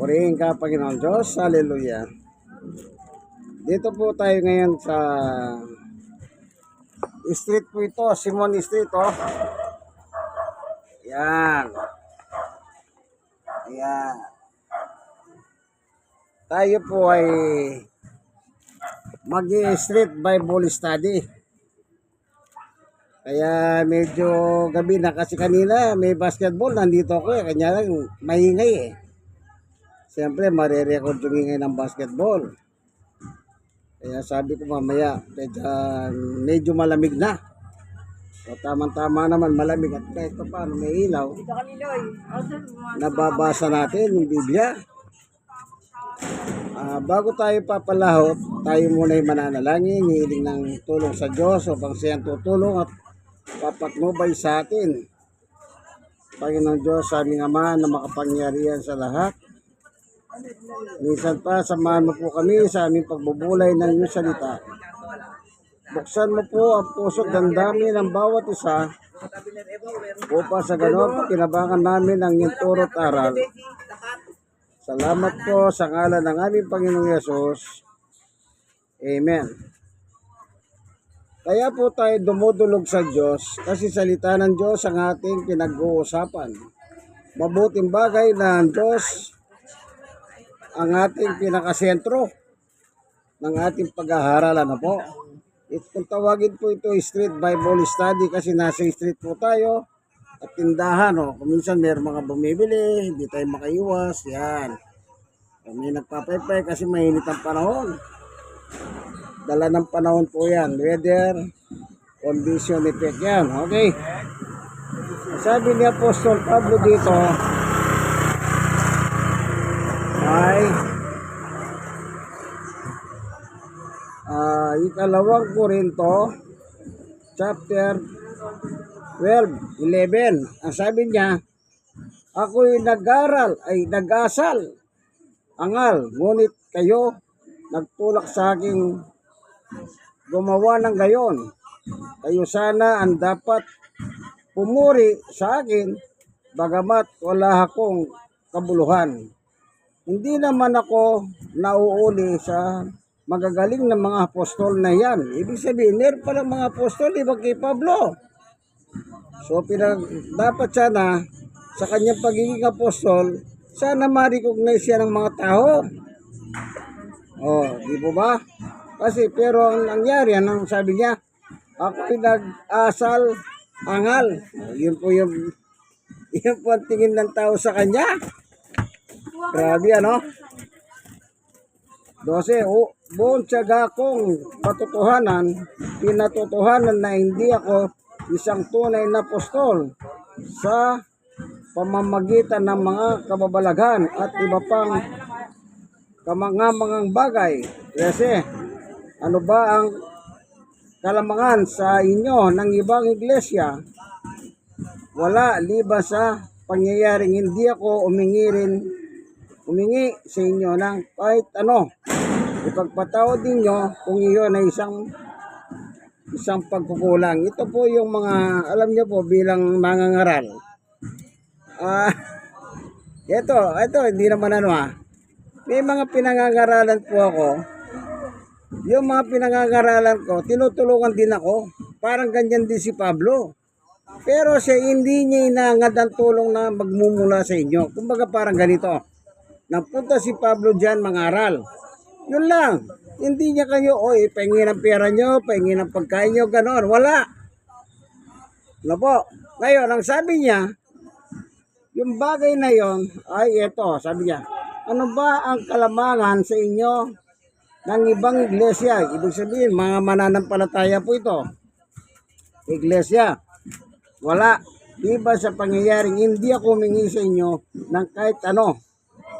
Purihin ka, Panginoon Diyos. Hallelujah. Dito po tayo ngayon sa street po ito. Simon Street, oh. Yan. Yan. Tayo po ay mag-street Bible study. Kaya medyo gabi na kasi kanina may basketball. Nandito ako eh. Kanya lang maingay eh. Siyempre marirecord yung ingay ng basketball. Kaya sabi ko mamaya medyo malamig na. So tama-tama naman malamig at kahit pa paano may ilaw. Nababasa natin yung Biblia. Bago tayo papalahot, tayo muna ay mananalangin, hihiling ng tulong sa Diyos upang siyang tutulong at papatnubay sa atin. Panginoon Diyos, aming Ama na makapangyarihan sa lahat. Minsan pa, samahan mo po kami sa aming pagbubulay ng iyong salita. Buksan mo po ang puso't damdamin ng bawat isa upang sa ganon kinabangan namin ang iyong turo't aral. Salamat po sa ngalan ng aming Panginoong Yesus. Amen. Kaya po tayo dumudulog sa Diyos kasi salita ng Diyos ang ating pinag-uusapan. Mabuting bagay na ang Diyos ang ating pinakasentro ng ating pag-aaral. Ano po? Kung tawagin po ito Street Bible Study kasi nasa street po tayo at tindahan. Kung minsan mayroong mga bumibili, hindi tayo makaiwas. Yan. Kami nagpapaypay kasi mainit ang panahon. Dala ng panahon po yan. Weather, condition effect yan. Okay. Sabi ni Apostol Pablo dito ay ikalawang Korinto chapter 11. Ang sabi niya, ako'y nag-asal, angal, ngunit kayo nagtulak sa aking gumawa ng gayon. Kayo sana ang dapat pumuri sa akin, bagamat wala akong kabuluhan. Hindi naman ako nauuli sa magagaling na mga apostol na yan. Ibig sabihin, meron palang mga apostol, iba kay Pablo. So, dapat sana, sa kanyang pagiging apostol, sana ma-recognize siya ng mga tao. Di po ba? Kasi, pero ang nangyari, anong sabi niya? Ako'y nag-asal, angal. Yun po ang tingin ng tao sa kanya. Grabe, ano? 12. Buong tiyaga kong patotohanan, pinatotohanan na hindi ako isang tunay na apostol sa pamamagitan ng mga kababalaghan at iba pang kamangamangang bagay. Kasi, ano ba ang kalamangan sa inyo ng ibang iglesia? Wala, liba sa pangyayaring hindi ako umingi sa inyo ng kahit ano. Ipagpatawad ninyo kung iyon ay isang pagkukulang. Ito po yung mga, alam niyo po, bilang mangangaral. Ito, hindi naman may mga pinangangaralan po ako. Yung mga pinangangaralan ko, tinutulungan din ako. Parang ganyan din si Pablo. Pero siya hindi niya inangad ang tulong na magmumula sa inyo. Kumbaga parang ganito. Napunta si Pablo dyan mangaral. Yun lang. Hindi niya kayo, pahingin ang pera nyo, pahingin ang pagkain nyo, gano'n. Wala. Ano po? Ngayon, ang sabi niya, yung bagay na yon ay ito, sabi niya, ano ba ang kalamangan sa inyo ng ibang iglesia? Ibig sabihin, mga mananampalataya po ito. Iglesia. Wala. Iba sa pangyayaring hindi ako humingi sa inyo ng kahit ano.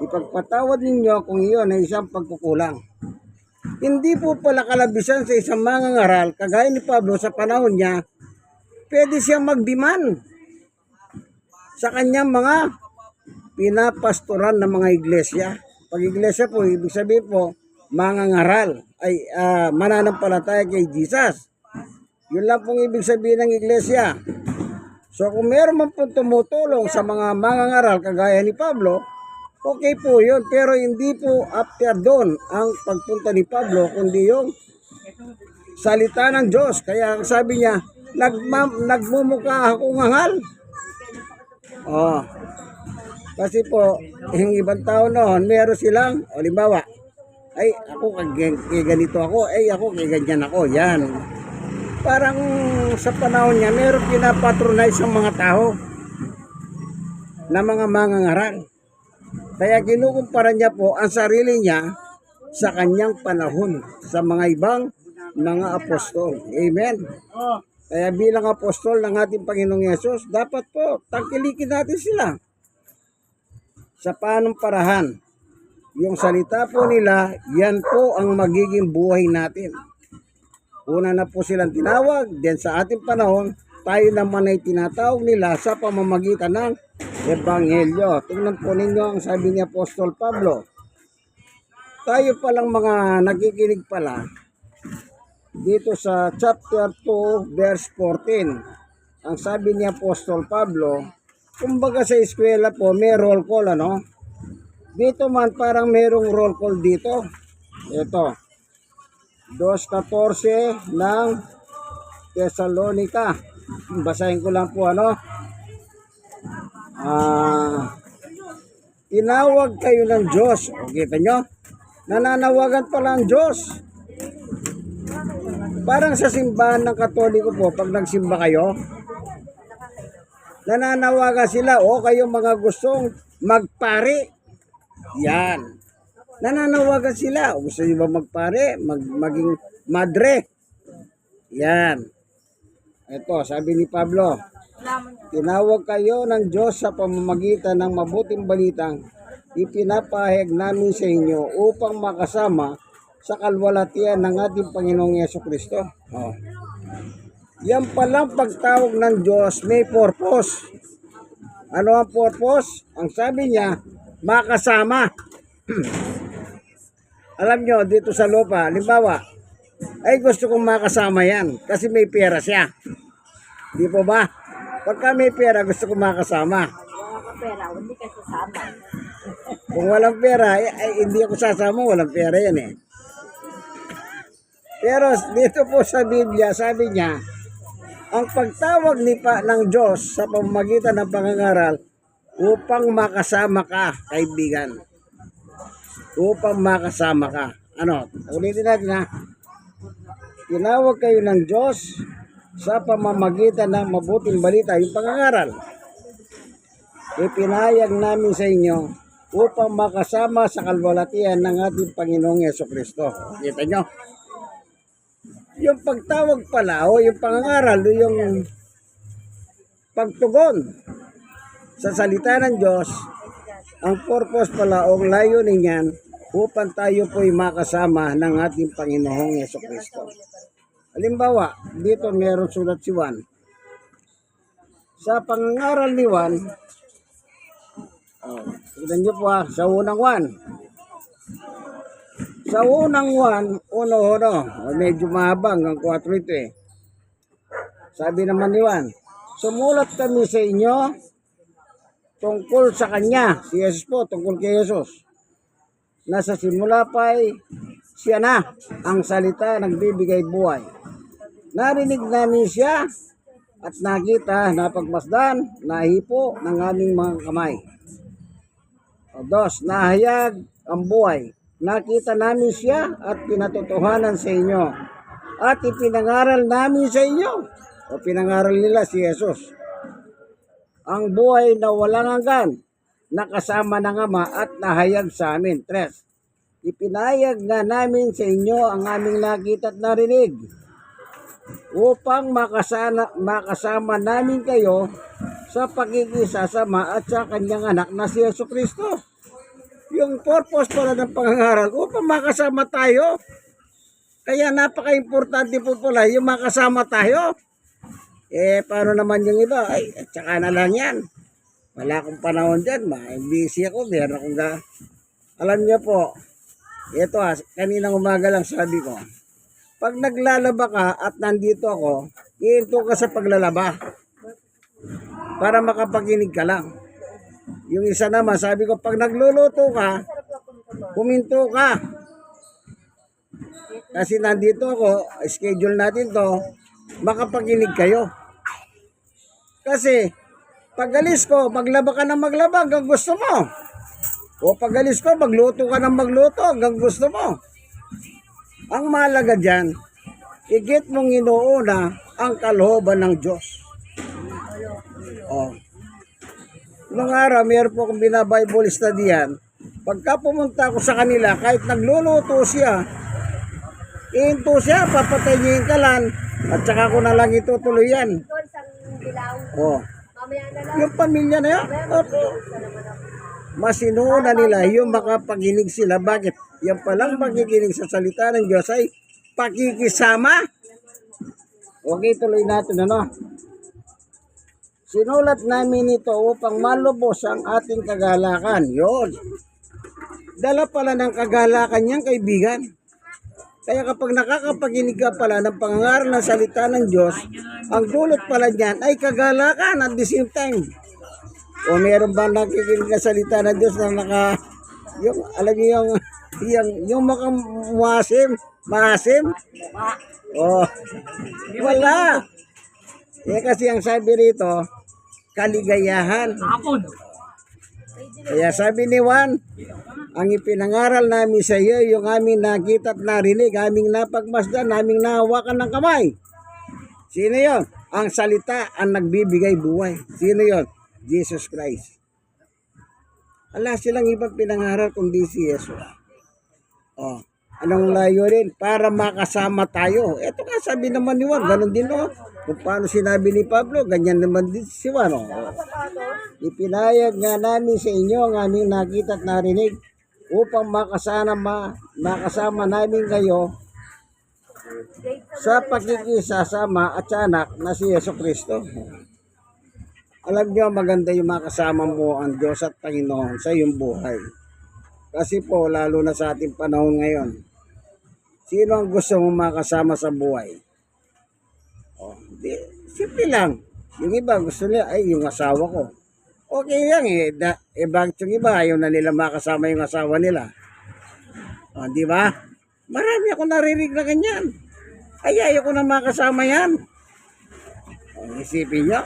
Ipagpatawad ninyo kung iyon ay isang pagkukulang. Hindi po pala kalabisan sa isang mangangaral, kagaya ni Pablo sa panahon niya, pwede siyang magdiman sa kanyang mga pinapastoran ng mga iglesia. Pag iglesia po, ibig sabihin po, mangangaral, ay mananampalataya kay Jesus. Yun lang pong ibig sabihin ng iglesia. So kung meron man po tumutulong sa mga mangangaral kagaya ni Pablo, Okay po yun, pero hindi po after doon ang pagpunta ni Pablo, kundi yung salita ng Diyos. Kaya ang sabi niya, nagmumukha akong ngangal. Oh, kasi po, yung ibang tao noon, meron silang, halimbawa, ay ako kay ganito ako, ay ako kay ganyan ako, yan. Parang sa panahon niya, meron pinapatronize ang mga tao na mga mangangaral. Kaya kinukumpara niya po ang sarili niya sa kanyang panahon, sa mga ibang mga apostol. Amen. Kaya bilang apostol ng ating Panginoong Yesus, dapat po tangkilikin natin sila sa panumparahan. Yung salita po nila, yan po ang magiging buhay natin. Una na po silang tinawag, then sa ating panahon, tayo naman ay tinatawag nila sa pamamagitan ng Ebanghelyo. Tingnan po ninyo ang sabi ni Apostol Pablo. Tayo palang mga nakikinig pala dito sa chapter 2 verse 14. Ang sabi ni Apostol Pablo, kumbaga sa eskwela po may roll call, ano? Dito man parang merong roll call dito. Ito. 2:14 ng Thessalonica. Basahin ko lang po, ano? Tinawag kayo ng Diyos. O, kita nyo? Nananawagan pala ang Diyos. Parang sa simbahan ng Katoliko po, pag nagsimba kayo, nananawagan sila, o kayo mga gustong magpari. Yan. Nananawagan sila. O gusto nyo ba magpari? Maging madre. Yan. Ito, sabi ni Pablo, tinawag kayo ng Diyos sa pamamagitan ng mabuting balitang ipinapahayag namin sa inyo upang makasama sa kalwalatian ng ating Panginoong Yesukristo. Oh. Yan palang pagtawag ng Diyos may purpose. Ano ang purpose? Ang sabi niya, makasama. Alam nyo, dito sa lupa, halimbawa, ay gusto kong makasama yan kasi may pera siya. Di po ba? Pagka may pera, gusto kong makasama. Wala pera, hindi ka sasama. Kung walang pera, ay hindi ako sasama, walang pera yan eh. Pero dito po sa Biblia, sabi niya, ang pagtawag ng Diyos sa pamamagitan ng pangangaral upang makasama ka, kaibigan. Upang makasama ka. Ano? Ulitin natin ha. Tinawag kayo ng Diyos sa pamamagitan ng mabuting balita, yung pangangaral. Ipinahayag namin sa inyo upang makasama sa kalwalatian ng ating Panginoong Yesukristo. Kita nyo? Yung pagtawag pala o yung pangangaral o yung pagtugon sa salita ng Diyos, ang purpose pala o layunin niyan upang tayo po'y makasama ng ating Panginoong Yesukristo. Halimbawa, dito meron sulat si Juan. Sa pangangaral ni Juan, tignan nyo po sa unang Juan. Sa unang Juan, medyo mahabang ang 4 ito eh. Sabi naman ni Juan, sumulat kami sa inyo tungkol sa Kanya, si Jesus po, tungkol kay Jesus. Nasa simula pa'y siya na ang salita nagbibigay buhay. Narinig namin siya at nakita, napagmasdan, nahipo ng aming mga kamay. 2, nahayag ang buhay. Nakita namin siya at pinatotohanan sa inyo. At ipinangaral namin sa inyo. O pinangaral nila si Jesus. Ang buhay na walang hanggan, nakasama ng Ama at nahayag sa amin. 3, ipinahayag nga namin sa inyo ang aming nakita at narinig upang makasama namin kayo sa pakikisasama at sa kanyang anak na si Jesucristo. Yung purpose pala ng pangangaral, upang makasama tayo. Kaya napaka-importante po pala yung makasama tayo. Paano naman yung iba? Ay, at saka na lang yan. Wala akong panahon dyan. Busy ako. Meron akong Alam niyo po, ito kaninang umaga lang sabi ko, pag naglalaba ka at nandito ako, iinto ka sa paglalaba para makapaginig ka lang. Yung isa naman, sabi ko, pag nagluluto ka, huminto ka. Kasi nandito ako, schedule natin to, makapakinig kayo. Kasi, pag alis ko, maglaba ka ng maglaba hanggang gusto mo. O pag alis ko, magluto ka ng magluto hanggang gusto mo. Ang mahalaga dyan, higit mong inuuna ang kalooban ng Diyos. O. Noong araw, mayroon po akong binabible study yan. Pagka pumunta ako sa kanila, kahit nagluluto siya, iinto siya, papatay niya yung kalan, at saka ko na lang itutuloy yan. Doon sa dilaw. O. Mamaya na lang. Yung pamilya na yan, mas inuuna nila yung makapaginig sila. Bakit? Yan palang pakikinig sa salita ng Diyos ay pakikisama. Okay, tuloy natin ano. Sinulat namin ito upang malubos ang ating kagalakan. Yun. Dala pala ng kagalakan niyang kaibigan. Kaya kapag nakakapaginig ka pala ng pangangaral ng salita ng Diyos, ang dulot pala niyan ay kagalakan at the same time. O meron ba nakikinig na salita ng Diyos na yung, alam niyo yung mukhang maasim? O, wala. Kasi ang sabi rito, kaligayahan. Kaya sabi ni Juan, ang ipinangaral namin sa iyo, yung aming nakita at narinig, aming napagmasdan, aming nahawakan ng kamay. Sino yon? Ang salita ang nagbibigay buhay. Sino yon? Jesus Christ. Wala silang ibang pinangaral kundi si Jesus. Oh, anong layo rin? Para makasama tayo. Ito nga sabi naman ni Juan, ganun din o. Kung paano sinabi ni Pablo, ganyan naman din si Juan o. Ipinayag nga namin sa inyo ang aming nakita at narinig upang makasama namin kayo sa pakikisasama at sa anak na si Yesu Kristo. Alam niyo, maganda yung makasama mo ang Diyos at Panginoon sa iyong buhay. Kasi po, lalo na sa ating panahon ngayon, sino ang gusto mong makasama sa buhay? Oh, simple lang. Yung iba gusto nila, ay yung asawa ko. Okay lang bakit yung iba, ayaw na nila makasama yung asawa nila. Oh, di ba? Marami ako narinig na ganyan. Ay, ayaw ko na makasama yan. Oh, isipin nyo.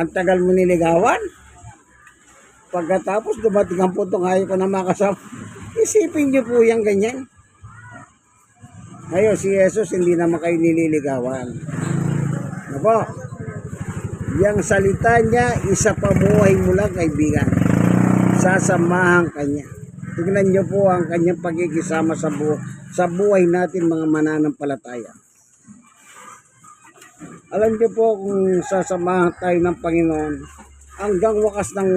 Ang tagal mo niligawan. Pagkatapos dumating ang putong ayaw ko na makasama. Isipin niyo po yung ganyan. Ngayon si Jesus hindi naman kayo nililigawan. Ano po? Yang salita niya, isa pamuhay mo lang kaibigan. Sasamahan kanya. Tignan niyo po ang kanyang pagkikisama sa buhay natin mga mananampalataya. Alam niyo po kung sasamahan tayo ng Panginoon, hanggang wakas ng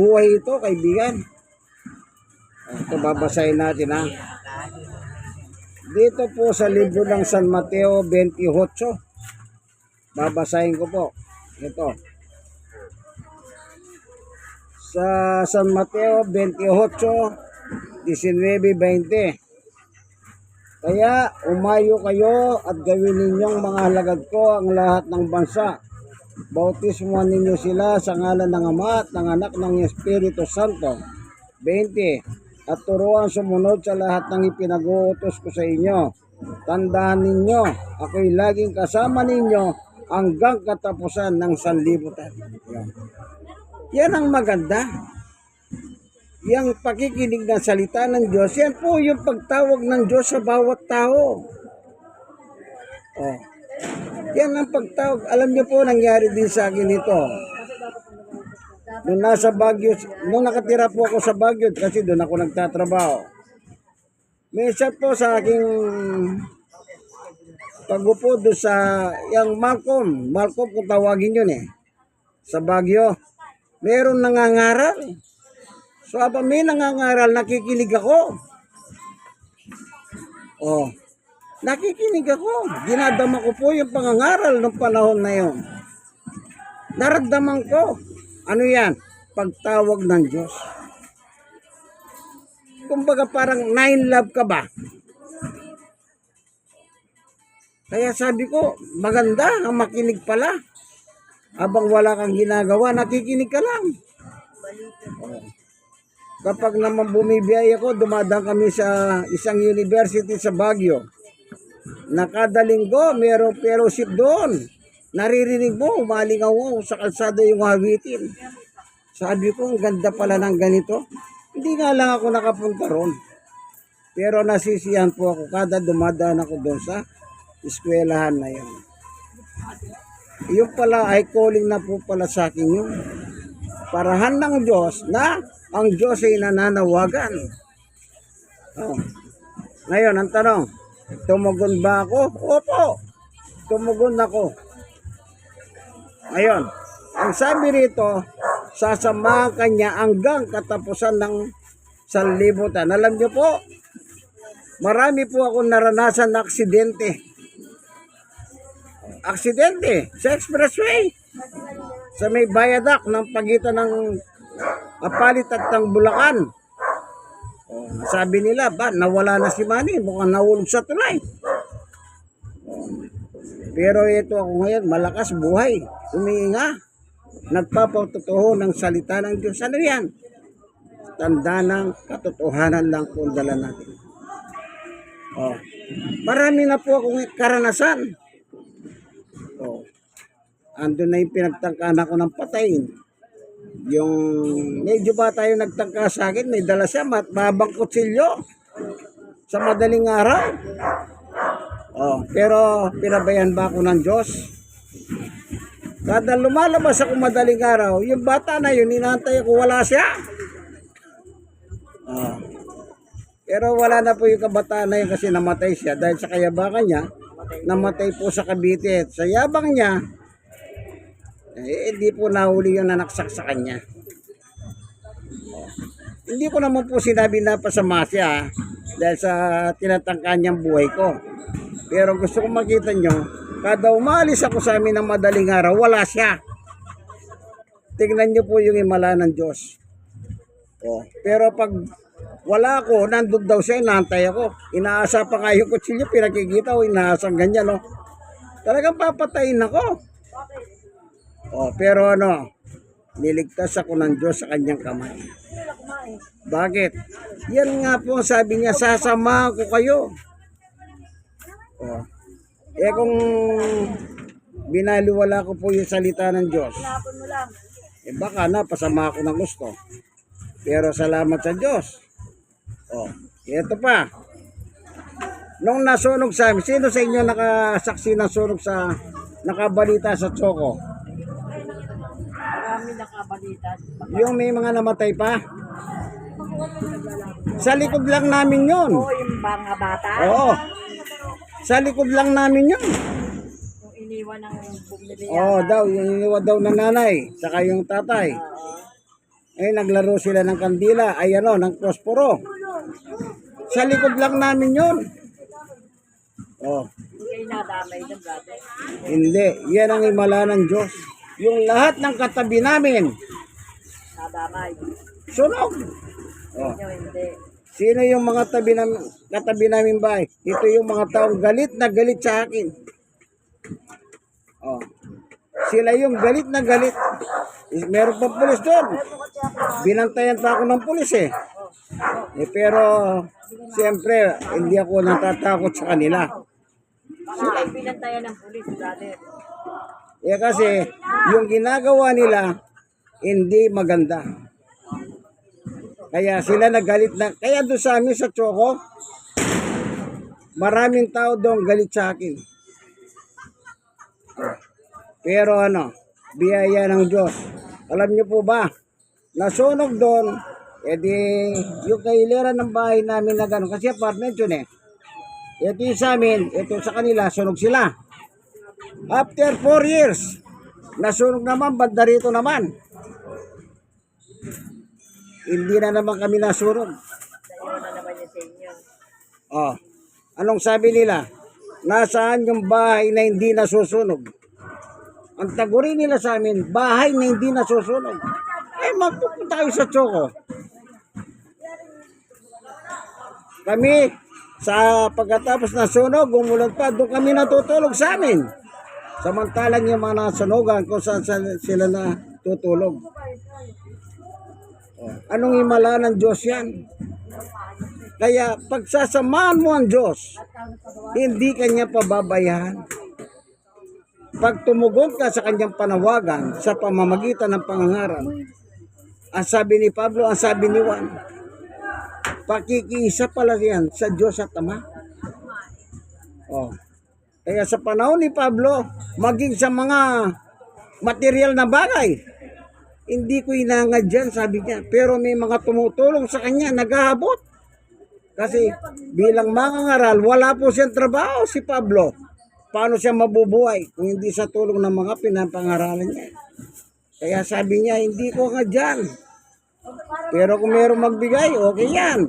buhay ito, kaibigan. Ito babasahin natin ha. Dito po sa libro ng San Mateo 28. Babasahin ko po. Ito. Sa San Mateo 28, 19-20. Kaya umayo kayo at gawin ninyong mga halagad ko ang lahat ng bansa. Bautismuhan ninyo sila sa ngalan ng Ama at ng Anak ng Espiritu Santo. 20. At turuan sumunod sa lahat ng ipinag-uutos ko sa inyo. Tandaan ninyo, ako'y laging kasama ninyo hanggang katapusan ng sanlibutan. Yan ang maganda. Yang pakikinig ng salita ng Diyos, yan po yung pagtawag ng Diyos sa bawat tao. Oh. Yan ang pagtawag. Alam niyo po, nangyari din sa akin ito. Nung nasa Baguio, nung nakatira po ako sa Baguio, kasi doon ako nagtatrabaho. May isa po sa aking pag-upo doon sa yung Malcolm kung tawagin yun sa Baguio. Meron nangangaral. So, habang may nangangaral, nakikinig ako. Oh, nakikinig ako. Dinadama ko po yung pangangaral ng panahon na yun. Naramdaman ko. Ano yan? Pagtawag ng Diyos. Kumbaga parang nine love ka ba? Kaya sabi ko, maganda ang makinig pala. Habang wala kang ginagawa, nakikinig ka lang. Oh. Kapag naman bumibiyay ako, dumadaan kami sa isang university sa Baguio. Nakada linggo, merong fellowship doon. Naririnig mo, umalingaw mo sa kalsada yung hawitin. Sabi ko, ang ganda pala ng ganito. Hindi nga lang ako nakapunta ron. Pero nasisiyan po ako kada dumadaan ako doon sa eskwelahan na yun. Yung pala ay calling na po pala sa akin yung parahan ng Diyos na ang Diyos ay nananawagan. Oh. Ngayon, ang tanong, tumugon ba ako? Opo, tumugon ako. Ngayon, ang sabi rito, sasamahan kanya hanggang katapusan ng sanlibutan. Alam niyo po, marami po akong naranasan na aksidente. Aksidente sa expressway. Sa may viaduct ng pagitan ng Apalit at ng Bulacan. Oh, sabi nila, ba, nawala na si Manny, mukhang nahulog sa tulay. Oh, pero ito ako ngayon, malakas buhay, umiinga, nagpapatotoo ng salita ng Diyos. Ano yan? Tanda ng katotohanan lang kung dala natin. Oh, marami na po akong karanasan. Oh, andun na yung pinagtangkaan ako ng patayin. Yung medyo ba tayo nagtangka sa akin, may dala siya, mabang kutsilyo sa madaling araw. Oh, pero pinabayan ba ako ng Diyos? Kada lumalabas ako madaling araw, yung bata na yun, inaantay ko, wala siya. Oh, pero wala na po yung kabataan na yun kasi namatay siya dahil sa kayabangan niya, namatay po sa Cavite. Sa yabang niya, hindi po nahuli yung nanaksak sa kanya. Oh. Hindi ko naman po sinabi na pasama siya dahil sa tinatangka niyang buhay ko. Pero gusto kong makita nyo, kada umalis ako sa amin ng madaling araw, wala siya. Tingnan nyo po yung himala ng Diyos. Oh. Pero pag wala ako, nandun daw siya, inaantay ako. Inaasa pa nga yung kutsilyo, pinakikita ko, inaasang ganyan. No? Talagang papatayin ako. Oh, pero ano, niligtas ako ng Diyos sa kanyang kamay. Bakit? Yan nga po sabi niya, sasamahan ko kayo. Oh. Eh kung binaliwala ko po yung salita ng Diyos, eh baka napasama ako ng gusto. Pero salamat sa Diyos. Oh, ito pa. Nung nasunog sa amin, sino sa inyo nakasaksi ng sunog sa nakabalita sa Choco? Marami nakabalita. Yung may mga namatay pa. Sa likod lang namin yun. Oo, yung mga bata. Oo. Sa likod lang namin yun. Yung iniwan ng bumili. Oo daw, yung iniwan daw ng nanay, saka yung tatay. Eh, naglaro sila ng kandila, ay ano, ng posporo. Sa likod lang namin yun. Oh, Hindi kayo nadamay doon, brother. hindi. Yan ang himala ng Diyos. Yung lahat ng katabi namin, Nadamay. sunog. Oh. Inyo hindi. Sino yung mga katabi namin bahay? Ito yung mga taong galit na galit sa akin. Oh. Sila yung galit na galit. Meron pa pulis doon. Binantayan pa ako ng pulis eh. Pero siyempre hindi ako natatakot sa kanila. Baka ay pinantayan ng pulis, brother. Eh kasi yung ginagawa nila hindi maganda. Kaya sila nagalit na. Kaya doon sa amin sa Choco, maraming tao doon galit sa akin. Pero ano, biyaya ng Diyos. Alam niyo po ba, nasunog doon, edi yung kailiran ng bahay namin na gano'n. Kasi apartment yun eh. Ito yung sa amin, ito sa kanila, sunog sila. After 4 years, nasunog naman, banda rito naman. Hindi na naman kami nasunog. Sa'yo na naman yung sa inyo. Oh, anong sabi nila? Nasaan yung bahay na hindi nasusunog? Ang taguri nila sa amin, bahay na hindi nasusunog. Eh, magpupunta kayo sa Choco. Kami, sa pagkatapos na sunog, gumulat pa, doon kami natutulog sa amin. Samantalang yung mga nasunogan kung saan sila natutulog. Anong himala ng Diyos yan? Kaya pagsasamahan mo ang Diyos, hindi kanya pababayaan. Pag tumugon ka sa kanyang panawagan sa pamamagitan ng pangangaral, ang sabi ni Pablo, ang sabi ni Juan, pakikiisa pala yan sa Diyos at Ama. Oh. Kaya sa panahon ni Pablo, maging sa mga material na bagay, hindi ko inangad dyan, sabi niya. Pero may mga tumutulong sa kanya, naghahabot. Kasi bilang mangangaral, wala po siyang trabaho si Pablo. Paano siya mabubuhay kung hindi sa tulong ng mga pinapangaralan niya? Kaya sabi niya, hindi ko nga dyan. Pero kung mayroong magbigay, okay yan.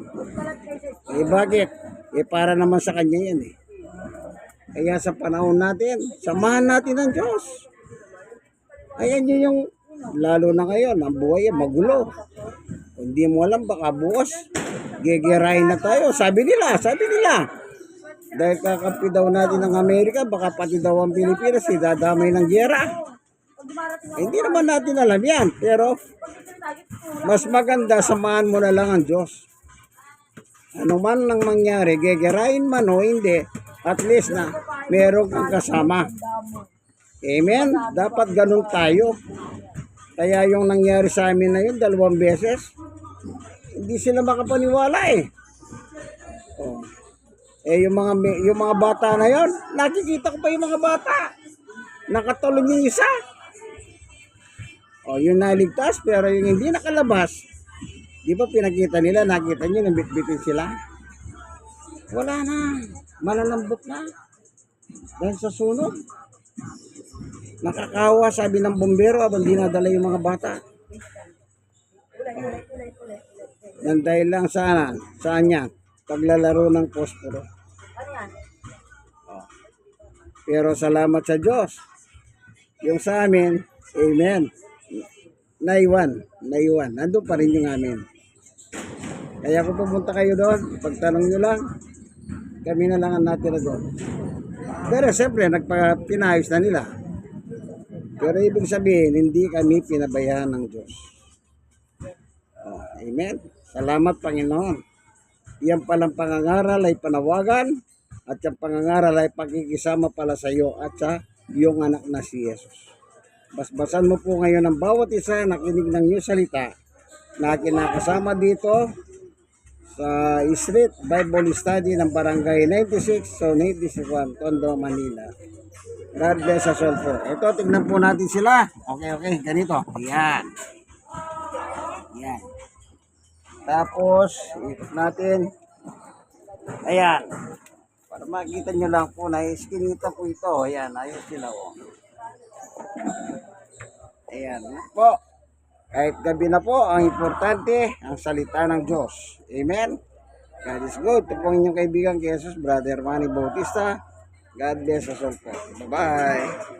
Eh bakit? Eh para naman sa kanya yan eh. Kaya sa panahon natin, samahan natin ang Diyos. Ayan yun yung, lalo na ngayon, ang buhay ay magulo. Kung hindi mo alam, baka bukas, gegerahin na tayo. Sabi nila. Dahil kakampi daw natin ng Amerika, baka pati daw ang Pilipinas, idadamay ng gera. Hindi naman natin alam yan. Pero, mas maganda, samahan mo na lang ang Diyos. Ano man lang mangyari, gegerahin man o hindi, at least na meron kang kasama. Amen? Dapat ganun tayo. Kaya yung nangyari sa amin na yun, 2 beses, hindi sila makapaniwala eh. Oh. Eh yung mga bata na yon, nakikita ko pa yung mga bata. Nakatulog yung isa. Oh, yung naligtas pero yung hindi nakalabas, di ba pinakita nila, nakita niyo nang bitbitin sila? Wala na. Malalambot na. Dahil sa sunog. Nakakawa, sabi ng bombero habang dinadala yung mga bata. Nang dahil lang saan niya? Paglalaro ng posporo. Oh. Pero salamat sa Diyos. Yung sa amin, amen. Naiwan. Nandun pa rin yung amin. Kaya kung pupunta kayo doon, pagtanong nyo lang, kami na lang ang natira doon. Pero siyempre, pinayos na nila. Pero ibig sabihin, hindi kami pinabayaan ng Diyos. Oh, amen. Salamat, Panginoon. Yan palang pangangaral ay panawagan at yung pangangaral ay pakikisama pala sa iyo at sa iyong anak na si Jesus. Basbasan mo po ngayon ang bawat isa nakinig ng iyong salita na kinakasama dito sa Street Bible Study ng Barangay 96, Zone 81, Tondo, Manila. God bless us all po. Ito, tignan po natin sila. Okay, ganito. Yan. Tapos, ikot natin. Ayan. Para makita nyo lang po na iskinita po ito. Ayan, ayos sila po. Ayan po. Kahit gabi na po, ang importante, ang salita ng Diyos. Amen? God is good. Ito po inyong kaibigan kay Jesus, Brother Manny Bautista. God bless us all po. Bye-bye.